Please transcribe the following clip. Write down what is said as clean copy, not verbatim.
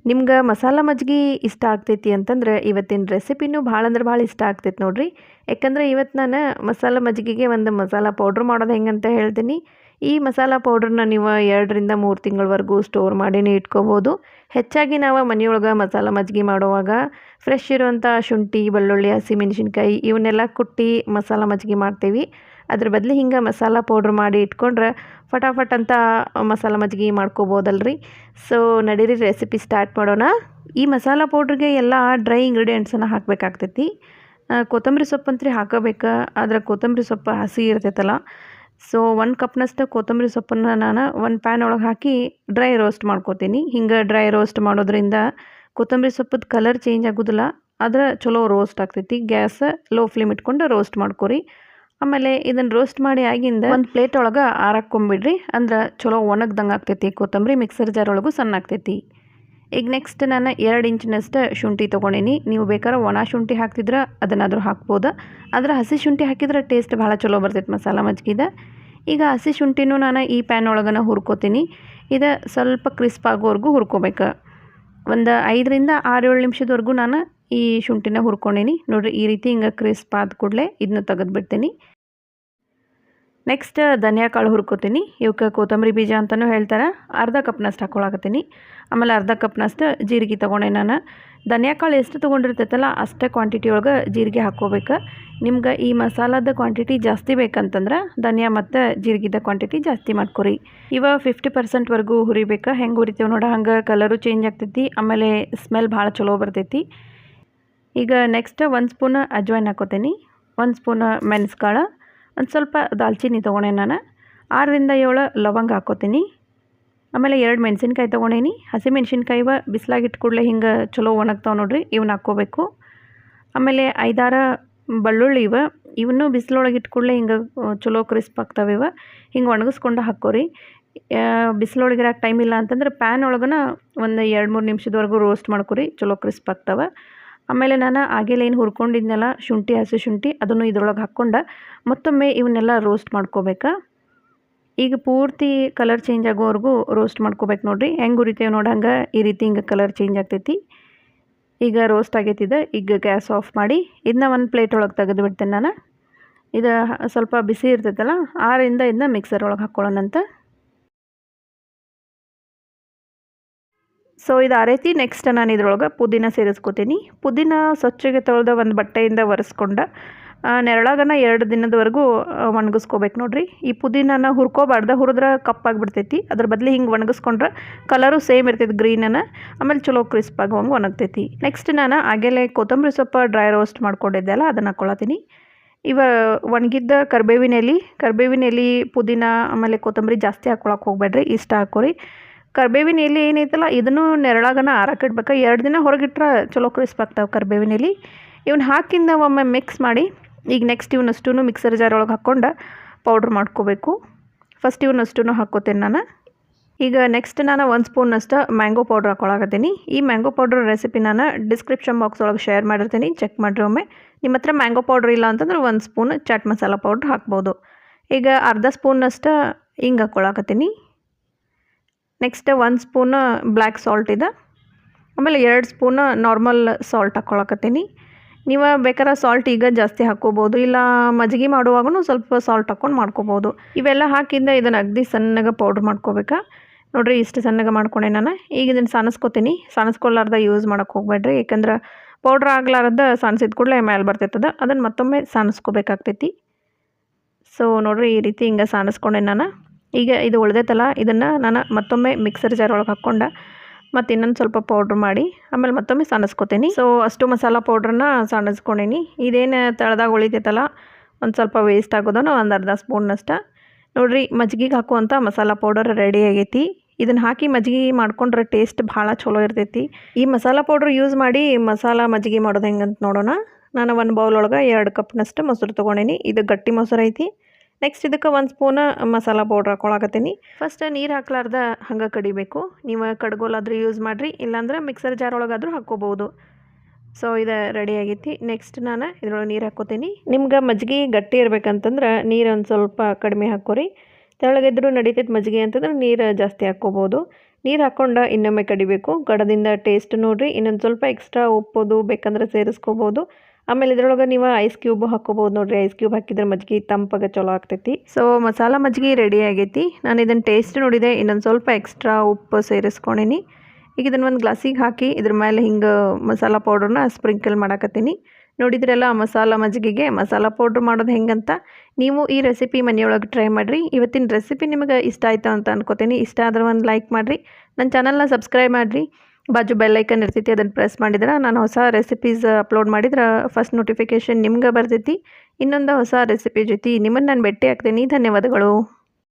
ನಿಮ್ಗೆ ಮಸಾಲ ಮಜ್ಜಿಗೆ ಇಷ್ಟ ಆಗ್ತೈತಿ ಅಂತಂದ್ರೆ ಇವತ್ತಿನ ರೆಸಿಪಿನೂ ಭಾಳ ಅಂದ್ರೆ ಭಾಳ ಇಷ್ಟ ಆಗ್ತೈತಿ ನೋಡ್ರಿ. ಯಾಕಂದ್ರೆ ಇವತ್ತು ನಾನು ಮಸಾಲ ಮಜ್ಜಿಗೆಗೆ ಒಂದು ಮಸಾಲ ಪೌಡ್ರ್ ಮಾಡೋದು ಹೆಂಗಂತ ಹೇಳ್ತೀನಿ. ಈ ಮಸಾಲ ಪೌಡ್ರನ್ನ ನೀವು 2 ರಿಂದ 3 ತಿಂಗಳವರೆಗೂ ಸ್ಟೋರ್ ಮಾಡಿನೇ ಇಟ್ಕೋಬೋದು. ಹೆಚ್ಚಾಗಿ ನಾವು ಮನೆಯೊಳಗೆ ಮಸಾಲ ಮಜ್ಜಿಗೆ ಮಾಡುವಾಗ ಫ್ರೆಶ್ ಇರುವಂಥ ಶುಂಠಿ, ಬೆಳ್ಳುಳ್ಳಿ, ಹಸಿಮೆಣಸಿನ್ಕಾಯಿ ಇವನ್ನೆಲ್ಲ ಕುಟ್ಟಿ ಮಸಾಲ ಮಜ್ಜಿಗೆ ಮಾಡ್ತೀವಿ. ಅದ್ರ ಬದಲು ಹಿಂಗೆ ಮಸಾಲ ಪೌಡ್ರ್ ಮಾಡಿ ಇಟ್ಕೊಂಡ್ರೆ ಫಟಾಫಟ್ ಅಂತ ಮಸಾಲ ಮಜ್ಜಿಗೆ ಮಾಡ್ಕೋಬೋದಲ್ರಿ. ಸೊ ನಡೀರಿ ರೆಸಿಪಿ ಸ್ಟಾರ್ಟ್ ಮಾಡೋಣ. ಈ ಮಸಾಲ ಪೌಡ್ರಿಗೆ ಎಲ್ಲ ಡ್ರೈ ಇಂಗ್ರೀಡಿಯೆಂಟ್ಸನ್ನು ಹಾಕಬೇಕಾಗ್ತೈತಿ. ಕೊತ್ತಂಬರಿ ಸೊಪ್ಪಂತ್ರಿ ಹಾಕೋಬೇಕು. ಆದರೆ ಕೊತ್ತಂಬರಿ ಸೊಪ್ಪು ಹಸಿ ಇರ್ತೈತಲ್ಲ, ಸೊ 1 ಕಪ್ನಷ್ಟು ಕೊತ್ತಂಬರಿ ಸೊಪ್ಪನ್ನು ನಾನು ಒಂದು ಪ್ಯಾನ್ ಒಳಗೆ ಹಾಕಿ ಡ್ರೈ ರೋಸ್ಟ್ ಮಾಡ್ಕೋತೀನಿ. ಹಿಂಗೆ ಡ್ರೈ ರೋಸ್ಟ್ ಮಾಡೋದ್ರಿಂದ ಕೊತ್ತಂಬರಿ ಸೊಪ್ಪದ ಕಲರ್ ಚೇಂಜ್ ಆಗೋದಿಲ್ಲ, ಆದ್ರೆ ಚಲೋ ರೋಸ್ಟ್ ಆಗ್ತೈತಿ. ಗ್ಯಾಸ್ ಲೋ ಫ್ಲೇಮ್ ಇಟ್ಕೊಂಡು ರೋಸ್ಟ್ ಮಾಡ್ಕೊರಿ. ಆಮೇಲೆ ಇದನ್ನು ರೋಸ್ಟ್ ಮಾಡಿ ಆಗಿಂದ ಒಂದು ಪ್ಲೇಟ್ ಒಳಗೆ ಆರಾಕೊಂಬಿಡ್ರಿ. ಅಂದ್ರೆ ಚಲೋ ಒಣಗ್ದಂಗೆ ಆಗ್ತೈತಿ. ಕೊತ್ತಂಬರಿ ಮಿಕ್ಸರ್ ಜಾರ್ ಒಳಗೂ ಸಣ್ಣ ಆಗ್ತೈತಿ. ಈಗ ನೆಕ್ಸ್ಟ್ ನಾನು 2 ಇಂಚಿನಷ್ಟು ಶುಂಠಿ ತೊಗೊಂಡೀನಿ. ನೀವು ಬೇಕಾದ್ರೆ ಒಣ ಶುಂಠಿ ಹಾಕ್ತಿದ್ರೆ ಅದನ್ನಾದರೂ ಹಾಕ್ಬೋದು. ಆದರೆ ಹಸಿ ಶುಂಠಿ ಹಾಕಿದ್ರೆ ಟೇಸ್ಟ್ ಭಾಳ ಚಲೋ ಬರ್ತೈತೆ ಮಸಾಲ ಮಜ್ಜಿಗೆದ. ಈಗ ಹಸಿ ಶುಂಠಿನೂ ನಾನು ಈ ಪ್ಯಾನ್ ಒಳಗನ ಹುರ್ಕೋತೀನಿ. ಇದು ಸ್ವಲ್ಪ ಕ್ರಿಸ್ಪ್ ಆಗೋವರೆಗೂ ಹುರ್ಕೋಬೇಕು. ಒಂದು 5 ರಿಂದ 6-7 ನಿಮಿಷದವರೆಗೂ ನಾನು ಈ ಶುಂಠಿನ ಹುರ್ಕೊಂಡೀನಿ ನೋಡಿರಿ. ಈ ರೀತಿ ಹಿಂಗೆ ಕ್ರಿಸ್ಪ್ ಆದ ಕೂಡಲೇ ಇದನ್ನ ತೆಗೆದುಬಿಡ್ತೀನಿ. ನೆಕ್ಸ್ಟ್ ಧನಿಯಾ ಕಾಳು ಹುರ್ಕೋತೀನಿ. ಇವಕ್ಕೆ ಕೊತ್ತಂಬರಿ ಬೀಜ ಅಂತಲೂ ಹೇಳ್ತಾರೆ. ಅರ್ಧ ಕಪ್ನಷ್ಟು ಹಾಕ್ಕೊಳಕತ್ತೀನಿ. ಆಮೇಲೆ ಅರ್ಧ ಕಪ್ನಷ್ಟು ಜೀರಿಗೆ ತೊಗೊಂಡೆ ನಾನು. ಧನಿಯಾ ಕಾಳು ಎಷ್ಟು ತೊಗೊಂಡಿರ್ತೈತಲ್ಲ ಅಷ್ಟೇ ಕ್ವಾಂಟಿಟಿ ಒಳಗೆ ಜೀರಿಗೆ ಹಾಕ್ಕೋಬೇಕು. ನಿಮ್ಗೆ ಈ ಮಸಾಲದ ಕ್ವಾಂಟಿಟಿ ಜಾಸ್ತಿ ಬೇಕಂತಂದ್ರೆ ಧನಿಯಾ ಮತ್ತು ಜೀರಿಗೆದ ಕ್ವಾಂಟಿಟಿ ಜಾಸ್ತಿ ಮಾಡ್ಕೊರಿ. ಇವ 50% ಹುರಿಬೇಕು. ಹೆಂಗೆ ಹುರಿತೇವೆ ನೋಡ ಹಂಗೆ ಕಲರು ಚೇಂಜ್ ಆಗ್ತೈತಿ. ಆಮೇಲೆ ಸ್ಮೆಲ್ ಭಾಳ ಚಲೋ ಬರ್ತೈತಿ. ಈಗ ನೆಕ್ಸ್ಟ್ 1 ಸ್ಪೂನ್ ಅಜ್ವಾಯಿನ್ ಹಾಕೋತೀನಿ. 1 ಸ್ಪೂನ್ ಮೆಣಸ್ಕಾಳು, ಒಂದು ಸ್ವಲ್ಪ ದಾಲ್ಚಿನ್ನಿ ತೊಗೊಂಡೆ ನಾನು. 6 ರಿಂದ 7 ಲವಂಗ ಹಾಕೋತೀನಿ. ಆಮೇಲೆ 2 ಮೆಣಸಿನ್ಕಾಯಿ ತೊಗೊಂಡೇನಿ. ಹಸಿ ಮೆಣಸಿನ್ಕಾಯಿ ಬಿಸಿಲಾಗಿಟ್ಟು ಕೂಡಲೇ ಹಿಂಗೆ ಚಲೋ ಒಣಗ್ತಾವೆ ನೋಡ್ರಿ, ಇವನ್ನ ಹಾಕ್ಕೋಬೇಕು. ಆಮೇಲೆ 5-6 ಬೆಳ್ಳುಳ್ಳಿ ಇವನ್ನೂ ಬಿಸಿಲೊಳಗೆ ಇಟ್ಟು ಕೂಡಲೇ ಹಿಂಗೆ ಚಲೋ ಕ್ರಿಸ್ಪ್ ಆಗ್ತಾವೆ. ಹಿಂಗೆ ಒಣಗಿಸ್ಕೊಂಡು ಹಾಕ್ಕೋರಿ. ಬಿಸಿಲೊಳಗಿರೋಕೆ ಟೈಮ್ ಇಲ್ಲ ಅಂತಂದ್ರೆ ಪ್ಯಾನ್ ಒಳಗನ ಒಂದು 2-3 ನಿಮಿಷದವರೆಗೂ ರೋಸ್ಟ್ ಮಾಡ್ಕೊರಿ, ಚಲೋ ಕ್ರಿಸ್ಪ್ ಆಗ್ತಾವೆ. ಆಮೇಲೆ ನಾನು ಆಗಲೇ ಏನು ಹುರ್ಕೊಂಡಿದ್ನೆಲ್ಲ ಶುಂಠಿ, ಹಸಿ ಶುಂಠಿ ಅದನ್ನು ಇದ್ರೊಳಗೆ ಹಾಕ್ಕೊಂಡು ಮತ್ತೊಮ್ಮೆ ಇವನ್ನೆಲ್ಲ ರೋಸ್ಟ್ ಮಾಡ್ಕೋಬೇಕು. ಈಗ ಪೂರ್ತಿ ಕಲರ್ ಚೇಂಜ್ ಆಗೋವರೆಗೂ ರೋಸ್ಟ್ ಮಾಡ್ಕೋಬೇಕು ನೋಡಿರಿ. ಹೆಂಗೆ ಹುರಿತೇವೆ ನೋಡಿ ಹಂಗೆ ಈ ರೀತಿ ಹಿಂಗೆ ಕಲರ್ ಚೇಂಜ್ ಆಗ್ತೈತಿ. ಈಗ ರೋಸ್ಟ್ ಆಗೈತಿದೆ. ಈಗ ಗ್ಯಾಸ್ ಆಫ್ ಮಾಡಿ ಇದನ್ನ ಒಂದು ಪ್ಲೇಟ್ ಒಳಗೆ ತೆಗೆದು ಬಿಡ್ತೇನೆ ನಾನು. ಇದು ಸ್ವಲ್ಪ ಬಿಸಿ ಇರ್ತೈತಲ್ಲ, ಆರಿಂದ ಇದನ್ನ ಮಿಕ್ಸರ್ ಒಳಗೆ ಹಾಕ್ಕೊಳ್ಳೋಣಂತ. ಸೊ ಇದು ಆ ರೀತಿ ನೆಕ್ಸ್ಟ್ ನಾನು ಇದ್ರೊಳಗೆ ಪುದೀನ ಸೇರಿಸ್ಕೋತೀನಿ. ಪುದೀನ ಸ್ವಚ್ಛಗೆ ತೊಳೆದ ಒಂದು ಬಟ್ಟೆಯಿಂದ ಒರೆಸ್ಕೊಂಡು ನೆರಳಾಗನ 2 ದಿನದವರೆಗೂ ಒಣಗಿಸ್ಕೋಬೇಕು ನೋಡಿರಿ. ಈ ಪುದೀನನ ಹುರ್ಕೋಬಾರ್ದು, ಹುರಿದ್ರೆ ಕಪ್ಪಾಗಿಬಿಡ್ತೈತಿ. ಅದ್ರ ಬದಲು ಹಿಂಗೆ ಒಣಗಿಸ್ಕೊಂಡ್ರೆ ಕಲರು ಸೇಮ್ ಇರ್ತೈತಿ ಗ್ರೀನನ್ನು. ಆಮೇಲೆ ಚಲೋ ಕ್ರಿಸ್ಪ್ ಆಗುವಂಗೆ ಒಣಗ್ತೈತಿ. ನೆಕ್ಸ್ಟ್ ನಾನು ಆಗಲೇ ಕೊತ್ತಂಬರಿ ಸೊಪ್ಪು ಡ್ರೈ ರೋಸ್ಟ್ ಮಾಡ್ಕೊಂಡಿದ್ದೆ ಅಲ್ಲ, ಅದನ್ನು ಹಾಕ್ಕೊಳತ್ತೀನಿ. ಒಣಗಿದ್ದ ಕರ್ಬೇವಿನ ಎಲೆ, ಪುದೀನ ಆಮೇಲೆ ಕೊತ್ತಂಬರಿ ಜಾಸ್ತಿ ಹಾಕ್ಕೊಳಕ್ಕೆ ಹೋಗ್ಬೇಡ್ರಿ, ಇಷ್ಟ ಹಾಕೋರಿ. ಕರ್ಬೇವಿನ ಎಲೆ ಏನೈತಲ್ಲ ಇದನ್ನು ನೆರಳಾಗನ ಆರಕ್ಕಿಡ್ಬೇಕು. 2 ದಿನ ಹೊರಗಿಟ್ರೆ ಚಲೋ ಕ್ರಿಸ್ಪ್ ಆಗ್ತಾವೆ ಕರ್ಬೇವಿನ ಎಲೆ. ಇವನ್ನ ಹಾಕಿಂದ ಒಮ್ಮೆ ಮಿಕ್ಸ್ ಮಾಡಿ ಈಗ ನೆಕ್ಸ್ಟ್ ಇವನ್ನಷ್ಟು ಮಿಕ್ಸರ್ ಜಾರ್ ಒಳಗೆ ಹಾಕ್ಕೊಂಡು ಪೌಡ್ರ್ ಮಾಡ್ಕೋಬೇಕು. ಫಸ್ಟ್ ಇವನ್ನಷ್ಟು ಹಾಕ್ಕೋತೇನೆ ನಾನು. ಈಗ ನೆಕ್ಸ್ಟ್ ನಾನು 1 ಸ್ಪೂನಷ್ಟು ಮ್ಯಾಂಗೋ ಪೌಡ್ರ್ ಹಾಕ್ಕೊಳಕತ್ತೀನಿ. ಈ ಮ್ಯಾಂಗೋ ಪೌಡ್ರ್ ರೆಸಿಪಿ ನಾನು ಡಿಸ್ಕ್ರಿಪ್ಷನ್ ಬಾಕ್ಸ್ ಒಳಗೆ ಶೇರ್ ಮಾಡಿರ್ತೀನಿ, ಚೆಕ್ ಮಾಡಿರಿ ಒಮ್ಮೆ. ನಿಮ್ಮ ಹತ್ರ ಮ್ಯಾಂಗೋ ಪೌಡ್ರ್ ಇಲ್ಲ ಅಂತಂದ್ರೆ 1 ಸ್ಪೂನ್ ಚಾಟ್ ಮಸಾಲ ಪೌಡ್ರ್ ಹಾಕ್ಬೋದು. ಈಗ ಅರ್ಧ ಸ್ಪೂನಷ್ಟು ಹಿಂಗೆ ಹಾಕ್ಕೊಳಕತ್ತೀನಿ. ನೆಕ್ಸ್ಟ್ 1 ಸ್ಪೂನ್ ಬ್ಲ್ಯಾಕ್ ಸಾಲ್ಟ್ ಇದೆ. ಆಮೇಲೆ 2 ಸ್ಪೂನ್ ನಾರ್ಮಲ್ ಸಾಲ್ಟ್ ಹಾಕ್ಕೊಳಕತ್ತೀನಿ. ನೀವು ಬೇಕಾದ್ರೆ ಸಾಲ್ಟ್ ಈಗ ಜಾಸ್ತಿ ಹಾಕ್ಕೋಬೋದು, ಇಲ್ಲ ಮಜ್ಜಿಗೆ ಮಾಡುವಾಗೂ ಸ್ವಲ್ಪ ಸಾಲ್ಟ್ ಹಾಕ್ಕೊಂಡು ಮಾಡ್ಕೋಬೋದು. ಇವೆಲ್ಲ ಹಾಕಿಂದ ಇದನ್ನು ಅಗದಿ ಸಣ್ಣಗೆ ಪೌಡ್ರ್ ಮಾಡ್ಕೋಬೇಕಾ ನೋಡಿರಿ. ಇಷ್ಟು ಸಣ್ಣಗೆ ಮಾಡ್ಕೊಂಡೆ ನಾನು. ಈಗ ಇದನ್ನು ಸಾನಿಸ್ಕೋತೀನಿ. ಸಾನಿಸ್ಕೊಳ್ಳಾರ್ದ ಯೂಸ್ ಮಾಡೋಕ್ಕೆ ಹೋಗ್ಬೇಡ್ರಿ, ಯಾಕಂದ್ರೆ ಪೌಡ್ರ್ ಆಗ್ಲಾರ್ದ ಸಾನಿಸಿದ ಕೂಡಲೇ ಮೇಲೆ ಬರ್ತೈತದ. ಅದನ್ನು ಮತ್ತೊಮ್ಮೆ ಸಾನಿಸ್ಕೋಬೇಕಾಗ್ತೈತಿ. ಸೊ ನೋಡಿರಿ ಈ ರೀತಿ ಹಿಂಗೆ ಸಾನಿಸ್ಕೊಂಡೆ ನಾನು. ಈಗ ಇದು ಉಳ್ದೈತಲ್ಲ ಇದನ್ನು ನಾನು ಮತ್ತೊಮ್ಮೆ ಮಿಕ್ಸರ್ ಜಾರ್ ಒಳಗೆ ಹಾಕ್ಕೊಂಡು ಮತ್ತು ಇನ್ನೊಂದು ಸ್ವಲ್ಪ ಪೌಡ್ರ್ ಮಾಡಿ ಆಮೇಲೆ ಮತ್ತೊಮ್ಮೆ ಸಾನಿಸ್ಕೋತೀನಿ. ಸೊ ಅಷ್ಟು ಮಸಾಲ ಪೌಡ್ರನ್ನ ಸಾನಿಸ್ಕೊಂಡೀನಿ. ಇದೇನು ತಳದಾಗ ಉಳಿತೈತಲ್ಲ ಒಂದು ಸ್ವಲ್ಪ ವೇಸ್ಟ್ ಆಗೋದನ್ನು ಒಂದು ಅರ್ಧ ಸ್ಪೂನ್ನಷ್ಟು ನೋಡಿರಿ. ಮಜ್ಜಿಗೆಗೆ ಹಾಕುವಂಥ ಮಸಾಲ ಪೌಡರ್ ರೆಡಿ ಆಗೈತಿ. ಇದನ್ನು ಹಾಕಿ ಮಜ್ಜಿಗೆ ಮಾಡ್ಕೊಂಡ್ರೆ ಟೇಸ್ಟ್ ಭಾಳ ಚಲೋ ಇರ್ತೈತಿ. ಈ ಮಸಾಲ ಪೌಡ್ರ್ ಯೂಸ್ ಮಾಡಿ ಮಸಾಲ ಮಜ್ಜಿಗೆ ಮಾಡೋದು ಹೆಂಗಂತ ನೋಡೋಣ. ನಾನು ಒಂದು ಬೌಲ್ ಒಳಗೆ 2 ಕಪ್ನಷ್ಟು ಮೊಸರು ತೊಗೊಂಡೀನಿ. ಇದು ಗಟ್ಟಿ ಮೊಸರು ಐತಿ. ನೆಕ್ಸ್ಟ್ ಇದಕ್ಕೆ 1 ಸ್ಪೂನ್ ಮಸಾಲ ಪೌಡ್ರ್ ಹಾಕ್ಕೊಳಕತ್ತೀನಿ. ಫಸ್ಟ್ ನೀರು ಹಾಕ್ಲಾರ್ದ ಹಂಗೆ ಕಡಿಬೇಕು. ನೀವು ಕಡ್ಗೋಲಾದರೂ ಯೂಸ್ ಮಾಡಿರಿ, ಇಲ್ಲಾಂದ್ರೆ ಮಿಕ್ಸರ್ ಜಾರ್ ಒಳಗಾದರೂ ಹಾಕ್ಕೋಬೋದು. ಸೊ ಇದು ರೆಡಿ ಆಗೈತಿ. ನೆಕ್ಸ್ಟ್ ನಾನು ಇದ್ರೊಳಗೆ ನೀರು ಹಾಕ್ಕೋತೀನಿ. ನಿಮ್ಗೆ ಮಜ್ಜಿಗೆ ಗಟ್ಟಿ ಇರ್ಬೇಕಂತಂದ್ರೆ ನೀರು ಒಂದು ಸ್ವಲ್ಪ ಕಡಿಮೆ ಹಾಕ್ಕೊರಿ. ತೆಳ್ಳಗಿದ್ರೂ ನಡೀತೈತೆ ಮಜ್ಜಿಗೆ ಅಂತಂದ್ರೆ ನೀರು ಜಾಸ್ತಿ ಹಾಕ್ಕೋಬೋದು. ನೀರು ಹಾಕ್ಕೊಂಡು ಇನ್ನೊಮ್ಮೆ ಕಡಿಬೇಕು. ಕಡದಿಂದ ಟೇಸ್ಟ್ ನೋಡಿರಿ. ಇನ್ನೊಂದು ಸ್ವಲ್ಪ ಎಕ್ಸ್ಟ್ರಾ ಉಪ್ಪೋದು ಬೇಕಂದ್ರೆ ಸೇರಿಸ್ಕೋಬೋದು. ಆಮೇಲೆ ಇದ್ರೊಳಗೆ ನೀವು ಐಸ್ ಕ್ಯೂಬ್ ಹಾಕ್ಕೋಬೋದು ನೋಡಿರಿ. ಐಸ್ ಕ್ಯೂಬ್ ಹಾಕಿದ್ರೆ ಮಜ್ಜಿಗೆ ತಂಪಾಗ ಚಲೋ ಆಗ್ತೈತಿ. ಸೊ ಮಸಾಲ ಮಜ್ಜಿಗೆ ರೆಡಿ ಆಗೈತಿ. ನಾನು ಇದನ್ನು ಟೇಸ್ಟ್ ನೋಡಿದೆ. ಇನ್ನೊಂದು ಸ್ವಲ್ಪ ಎಕ್ಸ್ಟ್ರಾ ಉಪ್ಪು ಸೇರಿಸ್ಕೊಂಡೀನಿ. ಈಗ ಇದನ್ನು ಒಂದು ಗ್ಲಾಸಿಗೆ ಹಾಕಿ ಇದ್ರ ಮೇಲೆ ಹಿಂಗೆ ಮಸಾಲ ಪೌಡ್ರನ್ನ ಸ್ಪ್ರಿಂಕಲ್ ಮಾಡಾಕತ್ತೀನಿ. ನೋಡಿದ್ರಲ್ಲ ಮಸಾಲ ಮಜ್ಜಿಗೆಗೆ ಮಸಾಲ ಪೌಡ್ರ್ ಮಾಡೋದು ಹೆಂಗಂತ. ನೀವು ಈ ರೆಸಿಪಿ ಮನೆಯೊಳಗೆ ಟ್ರೈ ಮಾಡಿರಿ. ಇವತ್ತಿನ ರೆಸಿಪಿ ನಿಮಗೆ ಇಷ್ಟ ಆಯಿತು ಅಂತ ಅನ್ಕೋತೀನಿ. ಇಷ್ಟ ಆದ್ರೆ ಒಂದು ಲೈಕ್ ಮಾಡಿರಿ. ನನ್ನ ಚಾನಲ್ನ ಸಬ್ಸ್ಕ್ರೈಬ್ ಮಾಡಿರಿ. ಬಾಜು ಬೆಲ್ ಐಕನ್ ಇರ್ತೈತಿ, ಅದನ್ನು ಪ್ರೆಸ್ ಮಾಡಿದ್ರೆ ನಾನು ಹೊಸ ರೆಸಿಪೀಸ್ ಅಪ್ಲೋಡ್ ಮಾಡಿದ್ರೆ ಫಸ್ಟ್ ನೋಟಿಫಿಕೇಷನ್ ನಿಮ್ಗೆ ಬರ್ತೈತಿ. ಇನ್ನೊಂದು ಹೊಸ ರೆಸಿಪಿ ಜೊತೆ ನಿಮ್ಮನ್ನು ನಾನು ಭೇಟಿ ಆಗ್ತೀನಿ. ಧನ್ಯವಾದಗಳು.